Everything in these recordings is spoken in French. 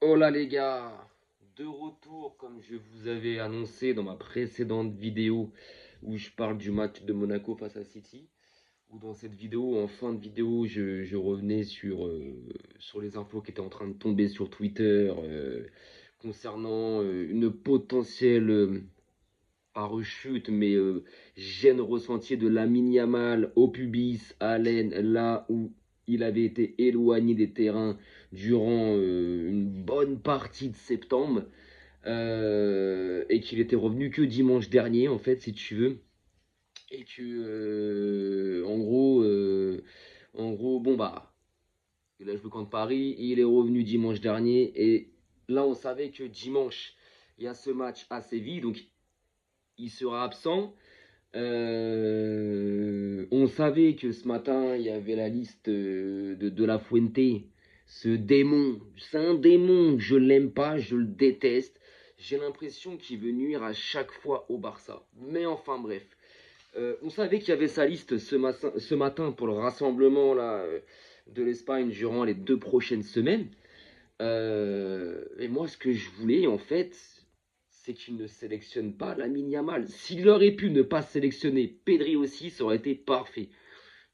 Oh là les gars, de retour comme je vous avais annoncé dans ma précédente vidéo où je parle du match de Monaco face à City. Ou dans cette vidéo, en fin de vidéo, je revenais sur les infos qui étaient en train de tomber sur Twitter concernant une potentielle, pas rechute, mais gêne ressentie de Lamine Yamal au pubis à Allen, là où il avait été éloigné des terrains durant une bonne partie de septembre et qu'il était revenu que dimanche dernier, en fait, si tu veux. Et que, en gros, bon bah, il a joué contre Paris, il est revenu dimanche dernier. Et là, on savait que dimanche, il y a ce match à Séville, donc il sera absent. On savait que ce matin, il y avait la liste de La Fuente. Ce démon, c'est un démon. Je l'aime pas, je le déteste. J'ai l'impression qu'il veut nuire à chaque fois au Barça. Mais enfin bref. On savait qu'il y avait sa liste ce matin pour le rassemblement là, de l'Espagne durant les 2 prochaines semaines. Et moi, ce que je voulais, en fait, c'est qu'il ne sélectionne pas Lamine Yamal. S'il aurait pu ne pas sélectionner Pedri aussi, ça aurait été parfait.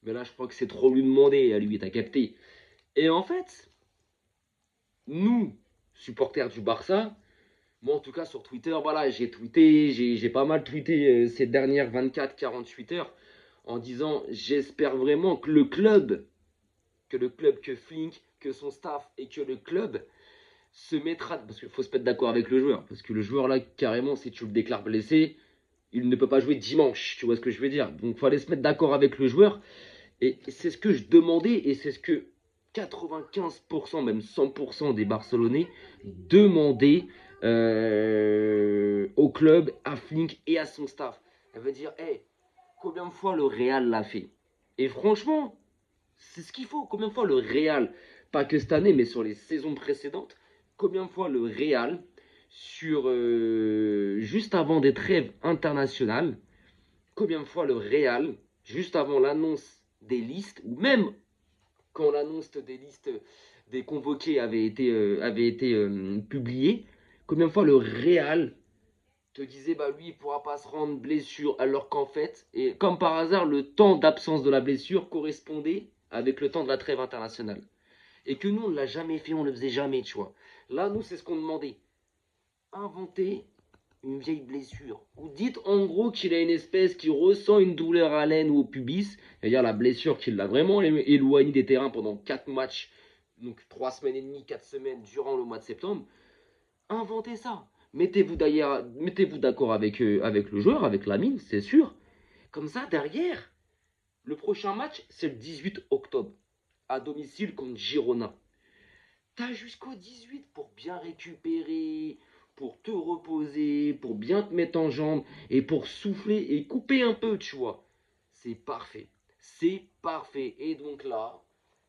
Mais là, je crois que c'est trop lui demander, à lui, t'as capté. Et en fait, nous, supporters du Barça, moi en tout cas sur Twitter, voilà, j'ai tweeté, j'ai pas mal tweeté ces dernières 24-48 heures en disant j'espère vraiment que Flink, que son staff et que le club se mettra, parce qu'il faut se mettre d'accord avec le joueur, parce que le joueur là, carrément, si tu le déclares blessé, il ne peut pas jouer dimanche, tu vois ce que je veux dire. Donc il fallait se mettre d'accord avec le joueur, et c'est ce que je demandais, et c'est ce que 95%, même 100% des Barcelonais demandaient au club, à Flink et à son staff. Ça veut dire, hey, combien de fois le Real l'a fait? Et franchement, c'est ce qu'il faut. Combien de fois le Real, pas que cette année, mais sur les saisons précédentes, combien de fois le Real, juste avant des trêves internationales, combien de fois le Real, juste avant l'annonce des listes, ou même quand l'annonce des listes des convoqués avait été publiée, combien de fois le Real te disait bah lui il pourra pas se rendre blessure alors qu'en fait et comme par hasard le temps d'absence de la blessure correspondait avec le temps de la trêve internationale et que nous on ne l'a jamais fait, on le faisait jamais, tu vois. Là nous c'est ce qu'on demandait, inventer une vieille blessure ou dites en gros qu'il a une espèce qui ressent une douleur à l'aine ou au pubis, c'est-à-dire la blessure qui l'a vraiment éloigné des terrains pendant 4 matchs, donc 3 semaines et demie, 4 semaines durant le mois de septembre. Inventez ça. Mettez-vous d'accord avec le joueur, avec Lamine, c'est sûr. Comme ça, derrière, le prochain match, c'est le 18 octobre, à domicile contre Girona. T'as jusqu'au 18 pour bien récupérer, pour te reposer, pour bien te mettre en jambe et pour souffler et couper un peu, tu vois. C'est parfait. C'est parfait. Et donc là,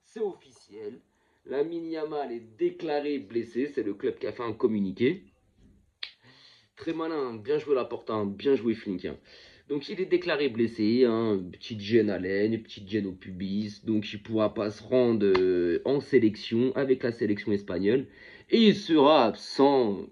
c'est officiel. Lamine Yamal est déclaré blessé. C'est le club qui a fait un communiqué. Très malin, bien joué Laporta, hein, bien joué Flink, hein. Donc il est déclaré blessé, hein, petite gêne à l'aine, petite gêne au pubis, donc il ne pourra pas se rendre en sélection avec la sélection espagnole. Et il sera absent,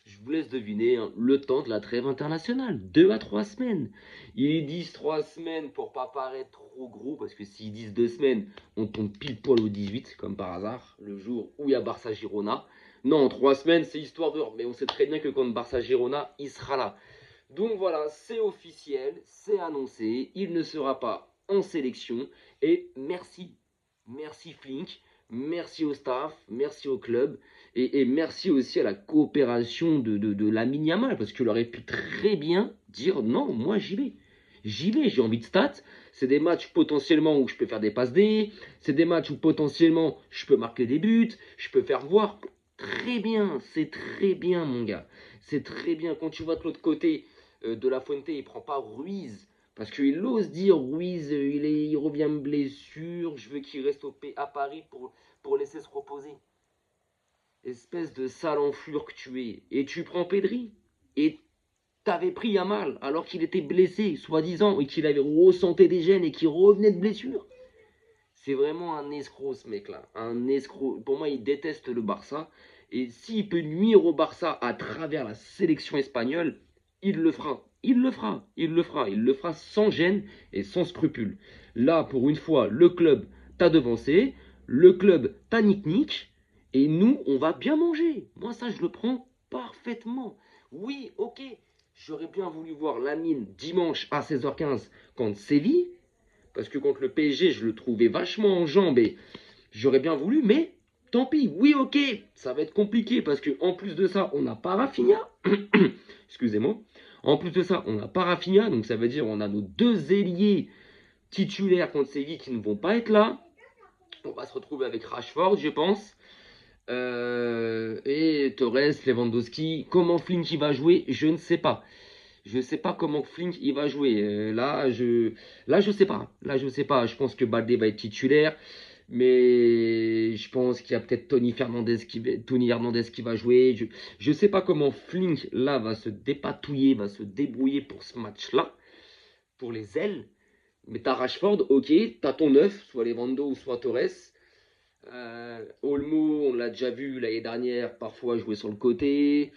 je vous laisse deviner, hein, le temps de la trêve internationale, 2 à 3 semaines. Ils disent 3 semaines pour pas paraître trop gros, parce que s'ils disent 2 semaines, on tombe pile poil au 18, comme par hasard, le jour où il y a Barça Girona. Non, 3 semaines, c'est histoire de. Mais on sait très bien que contre Barça Girona, il sera là. Donc voilà, c'est officiel, c'est annoncé, il ne sera pas en sélection. Et merci, merci Flink, merci au staff, merci au club, et merci aussi à la coopération de Lamine Yamal, parce qu'il aurait pu très bien dire non, moi j'y vais. J'y vais, j'ai envie de stats. C'est des matchs potentiellement où je peux faire des passes D. C'est des matchs où potentiellement je peux marquer des buts. Je peux faire voir. Très bien, c'est très bien, mon gars. C'est très bien. Quand tu vois de l'autre côté de La Fuente, il prend pas Ruiz. Parce qu'il ose dire Ruiz, il revient de blessure. Je veux qu'il reste à Paris pour laisser se reposer. Espèce de sale enflure que tu es. Et tu prends Pedri. Et t'avais pris Yamal alors qu'il était blessé, soi-disant, et qu'il avait ressenti des gènes et qu'il revenait de blessure. C'est vraiment un escroc, ce mec-là. Un escroc. Pour moi, il déteste le Barça. Et s'il peut nuire au Barça à travers la sélection espagnole, il le fera. Il le fera. Il le fera. Il le fera sans gêne et sans scrupule. Là, pour une fois, le club t'a devancé. Le club t'a nique-nique. Et nous, on va bien manger. Moi, ça, je le prends parfaitement. Oui, ok. J'aurais bien voulu voir Lamine dimanche à 16h15 contre Séville. Parce que contre le PSG, je le trouvais vachement en jambes et j'aurais bien voulu, mais tant pis. Oui, ok, ça va être compliqué parce que en plus de ça, on n'a pas Rafinha. Excusez-moi. En plus de ça, on n'a pas Rafinha, donc ça veut dire on a nos deux ailiers titulaires contre Séville qui ne vont pas être là. On va se retrouver avec Rashford, je pense. Et Torres, Lewandowski. Comment Flink il va jouer, je ne sais pas. Je ne sais pas comment Flink il va jouer. Là, je sais pas. Là, je sais pas. Je pense que Baldé va être titulaire. Mais je pense qu'il y a peut-être Tony Hernandez qui va jouer. Je ne sais pas comment Flink, là, va se dépatouiller, va se débrouiller pour ce match-là, pour les ailes. Mais t'as Rashford, ok. T'as ton neuf, soit Lewando ou soit Torres. Olmo, on l'a déjà vu l'année dernière, parfois jouer sur le côté.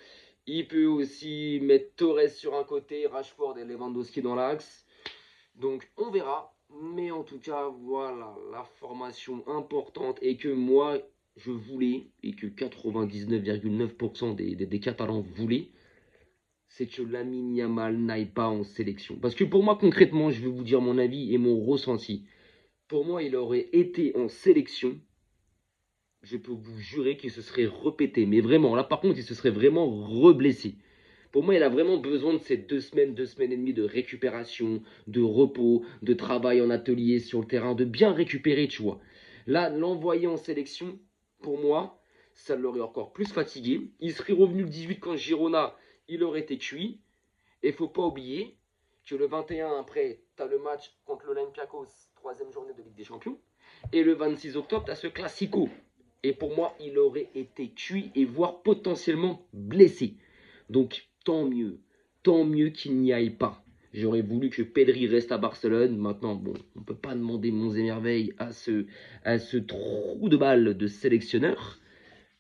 Il peut aussi mettre Torres sur un côté, Rashford et Lewandowski dans l'axe. Donc on verra. Mais en tout cas, voilà la formation importante et que moi je voulais et que 99,9% des Catalans voulaient, c'est que Lamine Yamal n'aille pas en sélection. Parce que pour moi concrètement, je vais vous dire mon avis et mon ressenti. Pour moi, il aurait été en sélection, je peux vous jurer qu'il se serait répété. Mais vraiment, là par contre, il se serait vraiment reblessé. Pour moi, il a vraiment besoin de ces 2 semaines et demie de récupération, de repos, de travail en atelier sur le terrain, de bien récupérer, tu vois. Là, l'envoyer en sélection, pour moi, ça l'aurait encore plus fatigué. Il serait revenu le 18 quand Girona, il aurait été cuit. Et il ne faut pas oublier que le 21, après, tu as le match contre l'Olympiakos, troisième journée de Ligue des Champions. Et le 26 octobre, tu as ce Classico. Et pour moi, il aurait été cuit et voire potentiellement blessé. Donc, tant mieux qu'il n'y aille pas. J'aurais voulu que Pedri reste à Barcelone. Maintenant, bon, on ne peut pas demander monts et merveilles à ce trou de balle de sélectionneur.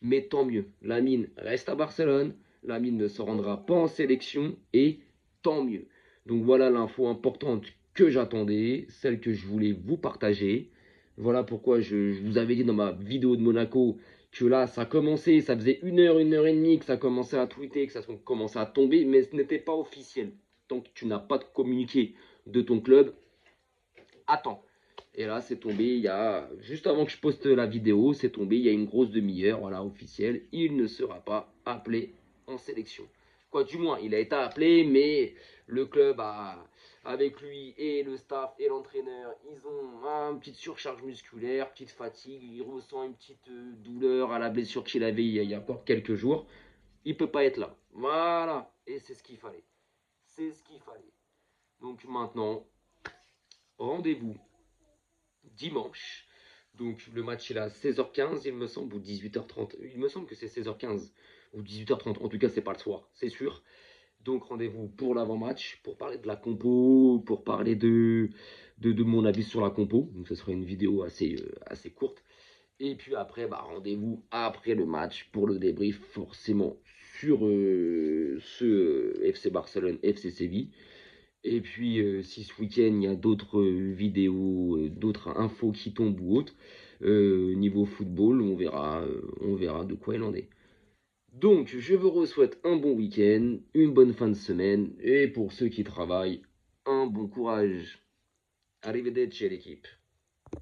Mais tant mieux. Lamine reste à Barcelone. Lamine ne se rendra pas en sélection. Et tant mieux. Donc voilà l'info importante que j'attendais, celle que je voulais vous partager. Voilà pourquoi je vous avais dit dans ma vidéo de Monaco que là, ça commençait, ça faisait une heure et demie que ça commençait à tweeter, que ça commençait à tomber, mais ce n'était pas officiel. Tant que tu n'as pas de communiqué de ton club, attends. Et là, c'est tombé, il y a, juste avant que je poste la vidéo, c'est tombé, il y a une grosse demi-heure, voilà, officielle. Il ne sera pas appelé en sélection. Quoi, du moins, il a été appelé, mais le club avec lui et le staff et l'entraîneur, ils ont une petite surcharge musculaire, petite fatigue, il ressent une petite douleur à la blessure qu'il avait il y a encore quelques jours. Il ne peut pas être là. Voilà, et c'est ce qu'il fallait. C'est ce qu'il fallait. Donc maintenant, rendez-vous dimanche. Donc le match est à 16h15, il me semble, ou 18h30. Il me semble que c'est 16h15 ou 18h30. En tout cas, c'est pas le soir, c'est sûr. Donc rendez-vous pour l'avant-match, pour parler de la compo, pour parler de mon avis sur la compo. Donc ce sera une vidéo assez courte. Et puis après, bah, rendez-vous après le match pour le débrief forcément sur ce FC Barcelone, FC Séville. Et puis, si ce week-end, il y a d'autres vidéos, d'autres infos qui tombent ou autres, niveau football, on verra de quoi il en est. Donc, je vous souhaite un bon week-end, une bonne fin de semaine, et pour ceux qui travaillent, un bon courage. Arrivederci l'équipe.